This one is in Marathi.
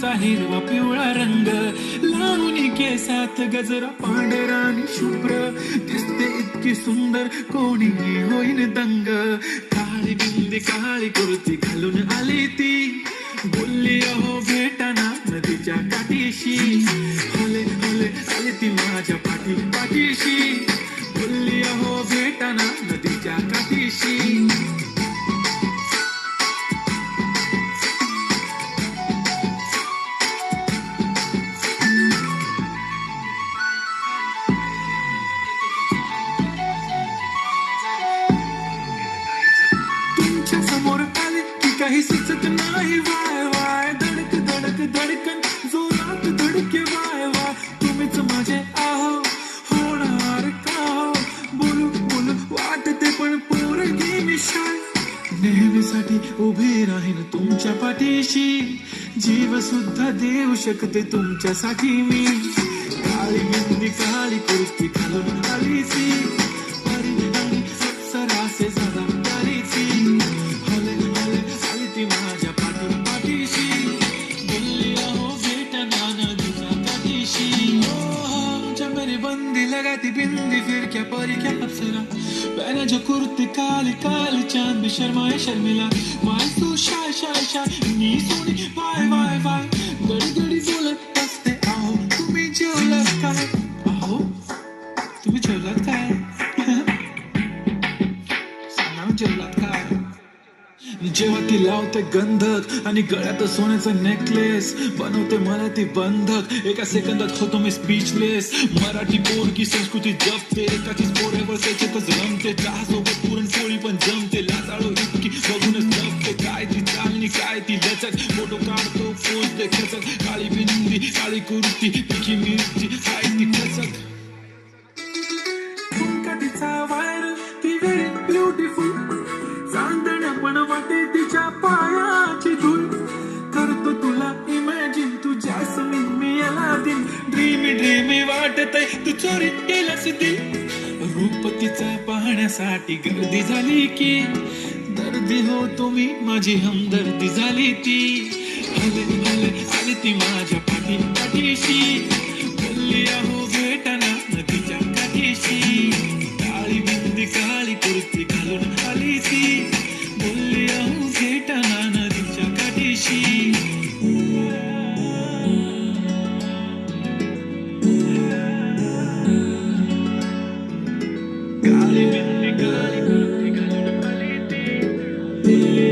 तिचा हिरवा पिवळा रंग, लावणी केसात गजरा पांढरा आणि शुभ्र, दिसते इतकी सुंदर कोणीही होईल दंग. काळी बिंदी काळी कुर्ती घालून आली ती, बोलली अहो भेटाना नदीच्या काठीशी. हले हले आली ती माझ्या पाठीशी, बोलली अहो भेटाना नदीच्या काठीशी. तुमच्या समोर आले की काही सुचत नाही, वाय वाय धडक धडक धडकन जोरात धडके, वाय वाय तुम्हीच माझे आहो, होणार का हो, बोलू बोलू वाटते पण पोरगी मी शाय. नेहमीसाठी उभी राहीन तुमच्या पाठीशी, जीव सुद्धा देऊ शकते तुमच्यासाठी मी. काळी बिंदी काळी कुर्ती घालून आली ती, परी आणि अप्सरासे सदा प्यारीची. हले हले आली ती माझ्या पाठीशी, बोलली अहो भेटना नदीच्या काठीशी. हो मेरी बंदी लगाती बिंदी फिर क्या परी क्या अप्सरा, पहना जो कुर्ती काली काली चांद भी शर्माए शर्मिला. माय तू शाय शाय शाय मी सोनी, वाय वाय वाय गडी गडी बोलत असते आहो तुम्ही जेवलात काय, आहो तुम्ही जेवलात काय, सांगा जेवलात काय. जेव्हा ती लावते गंधक आणि गळ्यात सोन्याचं नेकलेस, बनवते मला ती बंधक, एका सेकंदात होतो मी स्पीचलेस. मराठी पोरगी संस्कृती जपते, एकाचीच पोऱ्यावर त्याच्यातच रमते, चहासोबत पुरणपोळी पण जमते, लाजाळू इतकी बघूनच जमते. काय ती चालणी काय ती लचक, फोटो काढतो पोज दे खचक, काळी बिंदी काळी कुर्ती तिची मिरची हाय ती खचक. तिचा वायर ती व्हेरी ब्युटिफुल, चांदण्या पण वाटे तिच्या पायाची धूळ. करतो तुला इमॅजिन तू जास्मिन मी याला दिन, ड्रीमी ड्रीमी वाटतय तू चोरी केलास दिल. रूप तिचा पाहण्यासाठी गर्दी झाली की, दर्दी हो तुम्ही माझी हमदर्दी झाली ती. हले हले आली ती माझ्या पाठीशी, बोलली अहो भेटाना नदीच्या काठीशी. काळी बिंदी काळी कुर्ती घालून आली ती, बोलली अहो भेटाना नदीच्या काठीशी. काळी बिंदी काळी कुर्ती घालून आली ती, बोलली